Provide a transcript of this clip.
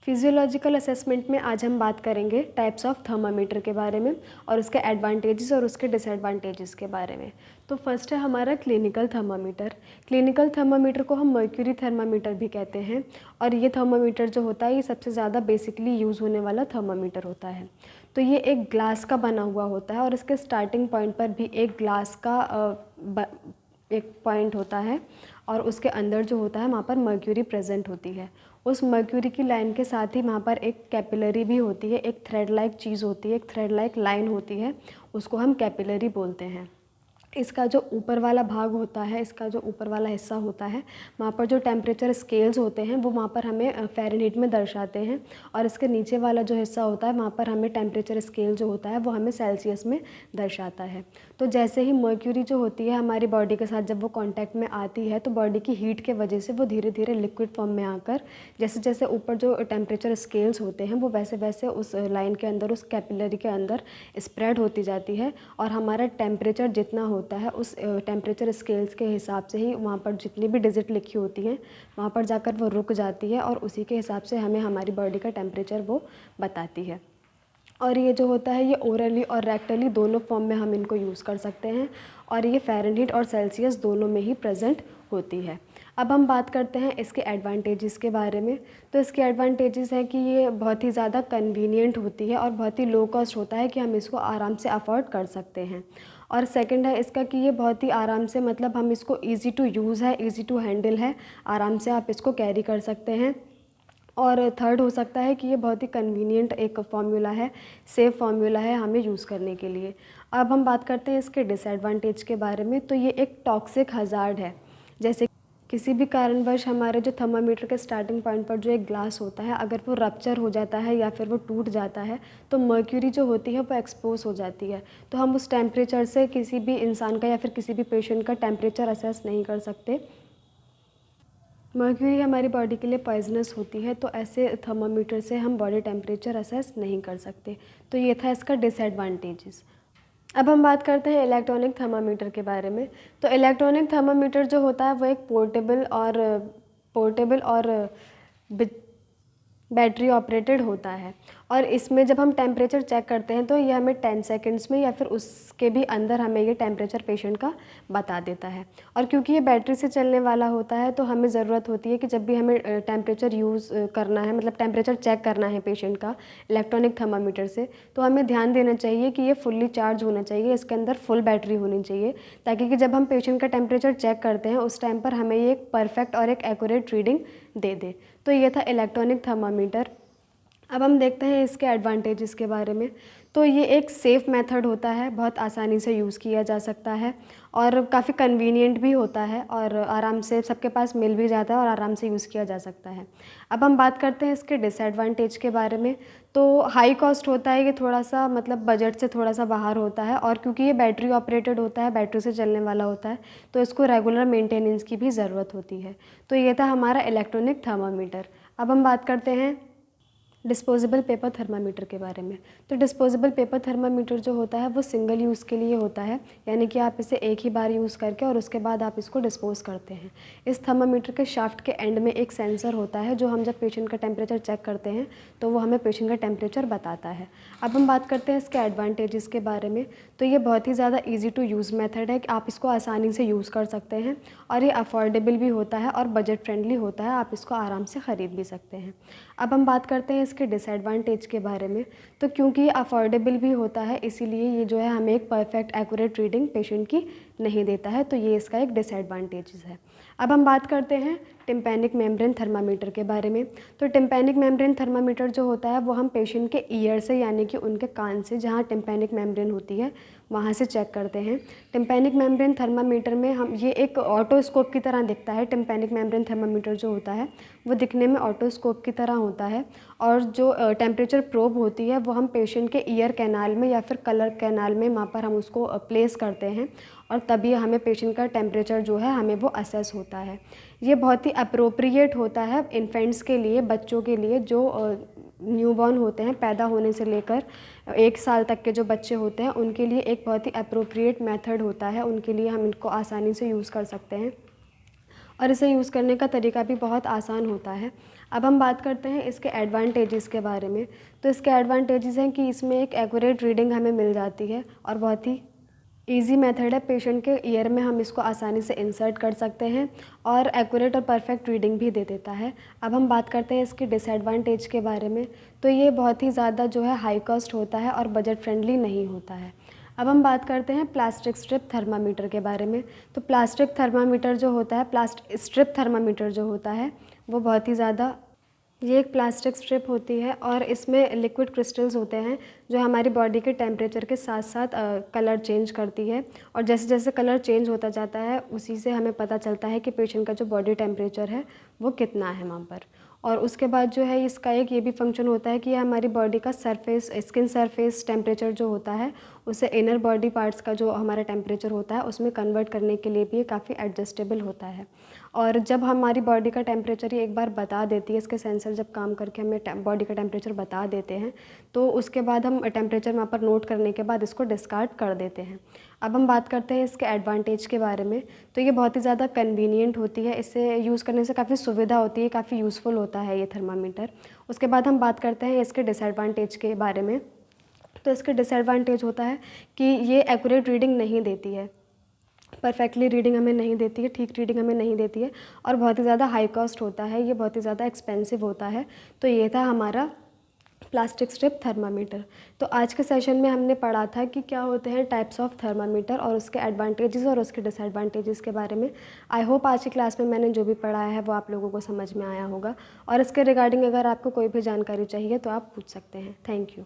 Physiological assessment में आज हम बात करेंगे टाइप्स ऑफ थर्मामीटर के बारे में और उसके एडवांटेजेस और उसके डिसएडवांटेजेस के बारे में। तो फर्स्ट है हमारा क्लिनिकल थर्मामीटर। क्लिनिकल थर्मामीटर को हम मर्क्यूरी थर्मामीटर भी कहते हैं और ये थर्मामीटर जो होता है ये सबसे ज़्यादा बेसिकली यूज़ होने वाला थर्मामीटर होता है। तो ये एक ग्लास का बना हुआ होता है और इसके स्टार्टिंग पॉइंट पर भी एक ग्लास का एक पॉइंट होता है और उसके अंदर जो होता है वहाँ पर मर्क्यूरी प्रेजेंट होती है। उस मर्क्यूरी की लाइन के साथ ही वहाँ पर एक कैपिलरी भी होती है, एक थ्रेड लाइक चीज़ होती है, एक थ्रेड लाइक लाइन होती है, उसको हम कैपिलरी बोलते हैं। इसका जो ऊपर वाला भाग होता है, इसका जो ऊपर वाला हिस्सा होता है, वहाँ पर जो टेम्परेचर स्केल्स होते हैं वो वहाँ पर हमें फ़ारेनहीट में दर्शाते हैं और इसके नीचे वाला जो हिस्सा होता है वहाँ पर हमें टेम्परेचर स्केल जो होता है वो हमें सेल्सियस में दर्शाता है। तो जैसे ही मर्क्यूरी जो होती है हमारी बॉडी के साथ जब वो कांटेक्ट में आती है तो बॉडी की हीट के वजह से वो धीरे धीरे लिक्विड फॉर्म में आकर जैसे जैसे ऊपर जो टेम्परेचर स्केल्स होते हैं वो वैसे वैसे उस लाइन के अंदर, उस कैपिलरी के अंदर स्प्रेड होती जाती है और हमारा टेम्परेचर जितना होता है उस टेम्परेचर स्केल्स के हिसाब से ही वहाँ पर जितनी भी डिजिट लिखी होती हैं वहाँ पर जाकर वो रुक जाती है और उसी के हिसाब से हमें हमारी बॉडी का टेम्परेचर वो बताती है। और ये जो होता है ये ओरली और रेक्टली दोनों फॉर्म में हम इनको यूज़ कर सकते हैं और ये फ़ारेनहीट और सेल्सियस दोनों में ही प्रेजेंट होती है। अब हम बात करते हैं इसके एडवांटेजेस के बारे में। तो इसके एडवांटेजेस हैं कि ये बहुत ही ज़्यादा कन्वीनियंट होती है और बहुत ही लो कॉस्ट होता है कि हम इसको आराम से अफोर्ड कर सकते हैं। और सेकंड है इसका कि ये बहुत ही आराम से, मतलब हम इसको ईज़ी टू यूज़ है, ईज़ी टू हैंडल है, आराम से आप इसको कैरी कर सकते हैं। और थर्ड हो सकता है कि ये बहुत ही कन्वीनियंट एक फार्मूला है, सेफ़ फार्मूला है हमें यूज़ करने के लिए। अब हम बात करते हैं इसके डिसएडवांटेज के बारे में। तो ये एक टॉक्सिक हज़ार्ड है। जैसे किसी भी कारणवश हमारे जो थर्मामीटर के स्टार्टिंग पॉइंट पर जो एक ग्लास होता है अगर वो रप्चर हो जाता है या फिर वो टूट जाता है तो मर्क्यूरी जो होती है वो एक्सपोज हो जाती है। तो हम उस टेम्परेचर से किसी भी इंसान का या फिर किसी भी पेशेंट का टेम्परेचर असेस नहीं कर सकते। मर्क्यूरी हमारी बॉडी के लिए पॉइजनस होती है तो ऐसे थर्मामीटर से हम बॉडी टेम्परेचर असेस नहीं कर सकते। तो ये था इसका डिसएडवांटेजेस। अब हम बात करते हैं इलेक्ट्रॉनिक थर्मामीटर के बारे में। तो इलेक्ट्रॉनिक थर्मामीटर जो होता है वो एक पोर्टेबल और बैटरी ऑपरेटेड होता है और इसमें जब हम टेम्परेचर चेक करते हैं तो ये हमें 10 सेकंड्स में या फिर उसके भी अंदर हमें ये टेम्परेचर पेशेंट का बता देता है। और क्योंकि ये बैटरी से चलने वाला होता है तो हमें ज़रूरत होती है कि जब भी हमें टेम्परेचर यूज़ करना है, मतलब टेम्परेचर चेक करना है पेशेंट का इलेक्ट्रॉनिक थर्मामीटर से, तो हमें ध्यान देना चाहिए कि ये फुल्ली चार्ज होना चाहिए, इसके अंदर फुल बैटरी होनी चाहिए ताकि कि जब हम पेशेंट का टेम्परेचर चेक करते हैं उस टाइम पर हमें ये एक परफेक्ट और एक एक्यूरेट रीडिंग दे दे। तो ये था इलेक्ट्रॉनिक थर्मामीटर। अब हम देखते हैं इसके एडवांटेजेस के बारे में। तो ये एक सेफ़ मेथड होता है, बहुत आसानी से यूज़ किया जा सकता है और काफ़ी कन्वीनियंट भी होता है और आराम से सबके पास मिल भी जाता है और आराम से यूज़ किया जा सकता है। अब हम बात करते हैं इसके डिसएडवांटेज के बारे में। तो हाई कॉस्ट होता है ये, थोड़ा सा मतलब बजट से थोड़ा सा बाहर होता है और क्योंकि ये बैटरी ऑपरेटेड होता है, बैटरी से चलने वाला होता है, तो इसको रेगुलर मेंटेनेंस की भी ज़रूरत होती है। तो ये था हमारा इलेक्ट्रॉनिक थर्मामीटर। अब हम बात करते हैं डिस्पोजेबल पेपर थर्मामीटर के बारे में। तो डिस्पोजेबल पेपर थर्मामीटर जो होता है वो सिंगल यूज़ के लिए होता है, यानी कि आप इसे एक ही बार यूज़ करके और उसके बाद आप इसको डिस्पोज़ करते हैं। इस थर्मामीटर के शाफ्ट के एंड में एक सेंसर होता है जो हम जब पेशेंट का टेम्परेचर चेक करते हैं तो वो हमें पेशेंट का टेम्परेचर बताता है। अब हम बात करते हैं इसके एडवांटेजेस के बारे में। तो ये बहुत ही ज़्यादा ईजी टू यूज़ मेथड है कि आप इसको आसानी से यूज़ कर सकते हैं और ये अफोर्डेबल भी होता है और बजट फ्रेंडली होता है, आप इसको आराम से ख़रीद भी सकते हैं। अब हम बात करते हैं इसके डिसएडवांटेज के बारे में। तो क्योंकि ये अफोर्डेबल भी होता है इसीलिए ये जो है हमें एक परफेक्ट एक्यूरेट रीडिंग पेशेंट की नहीं देता है, तो ये इसका एक डिसएडवांटेज है। अब हम बात करते हैं टिम्पैनिक मेम्ब्रेन थर्मामीटर के बारे में। तो टिम्पैनिक मेम्ब्रेन थर्मामीटर जो होता है वो हम पेशेंट के ईयर से, यानी कि उनके कान से जहाँ टिम्पैनिक मेम्ब्रेन होती है वहाँ से चेक करते हैं। टिम्पैनिक मेम्ब्रेन थर्मामीटर में हम ये एक ऑटोस्कोप की तरह दिखता है। टिम्पैनिक मेम्ब्रेन थर्मामीटर जो होता है वो दिखने में ऑटोस्कोप की तरह होता है और जो टेम्परेचर प्रोब होती है वो हम पेशेंट के ईयर कैनाल में या फिर कलर कैनाल में वहाँ पर हम उसको प्लेस करते हैं और तभी हमें पेशेंट का टेम्परेचर जो है हमें वो असेस होता है। ये बहुत ही अप्रोप्रिएट होता है इन्फेंट्स के लिए, बच्चों के लिए जो न्यूबॉर्न होते हैं, पैदा होने से लेकर 1 साल तक के जो बच्चे होते हैं उनके लिए एक बहुत ही अप्रोप्रिएट मेथड होता है। उनके लिए हम इनको आसानी से यूज़ कर सकते हैं और इसे यूज़ करने का तरीका भी बहुत आसान होता है। अब हम बात करते हैं इसके एडवांटेजेस के बारे में। तो इसके एडवांटेजेस हैं कि इसमें एक एक्यूरेट रीडिंग हमें मिल जाती है और बहुत ही ईज़ी मेथड है। पेशेंट के ईयर में हम इसको आसानी से इंसर्ट कर सकते हैं और एक्यूरेट और परफेक्ट रीडिंग भी दे देता है। अब हम बात करते हैं इसके डिसएडवांटेज के बारे में। तो ये बहुत ही ज़्यादा जो है हाई कॉस्ट होता है और बजट फ्रेंडली नहीं होता है। अब हम बात करते हैं प्लास्टिक स्ट्रिप थर्मामीटर के बारे में। तो प्लास्टिक थर्मामीटर जो होता है, प्लास्टिक स्ट्रिप थर्मामीटर जो होता है, वो बहुत ही ज़्यादा, ये एक प्लास्टिक स्ट्रिप होती है और इसमें लिक्विड क्रिस्टल्स होते हैं जो हमारी बॉडी के टेम्परेचर के साथ साथ कलर चेंज करती है। और जैसे जैसे कलर चेंज होता जाता है उसी से हमें पता चलता है कि पेशेंट का जो बॉडी टेम्परेचर है वो कितना है वहाँ पर। और उसके बाद जो है इसका एक ये भी फंक्शन होता है कि ये हमारी बॉडी का सरफेस, स्किन सरफेस टेम्परेचर जो होता है उसे इनर बॉडी पार्ट्स का जो हमारा टेम्परेचर होता है उसमें कन्वर्ट करने के लिए भी ये काफ़ी एडजस्टेबल होता है। और जब हमारी बॉडी का टेम्परेचर ही एक बार बता देती है, इसके सेंसर जब काम करके हमें बॉडी का टेम्परेचर बता देते हैं तो उसके बाद हम टेम्परेचर वहाँ पर नोट करने के बाद इसको डिस्कार्ड कर देते हैं। अब हम बात करते हैं इसके एडवांटेज के बारे में। तो ये बहुत ही ज़्यादा कन्वीनियंट होती है, इसे यूज़ करने से काफ़ी सुविधा होती है, काफ़ी यूज़फुल होता है ये थर्मामीटर। उसके बाद हम बात करते हैं इसके डिसएडवांटेज के बारे में। तो इसके डिसएडवांटेज होता है कि ये एक्यूरेट रीडिंग नहीं देती है, परफेक्टली रीडिंग हमें नहीं देती है, ठीक रीडिंग हमें नहीं देती है और बहुत ही ज़्यादा हाई कॉस्ट होता है, ये बहुत ही ज़्यादा एक्सपेंसिव होता है। तो ये था हमारा प्लास्टिक स्ट्रिप थर्मामीटर। तो आज के सेशन में हमने पढ़ा था कि क्या होते हैं टाइप्स ऑफ थर्मामीटर और उसके एडवांटेजेस और उसके डिसएडवांटेजेस के बारे में। आई होप आज की क्लास में मैंने जो भी पढ़ाया है वो आप लोगों को समझ में आया होगा और इसके रिगार्डिंग अगर आपको कोई भी जानकारी चाहिए तो आप पूछ सकते हैं। Thank you.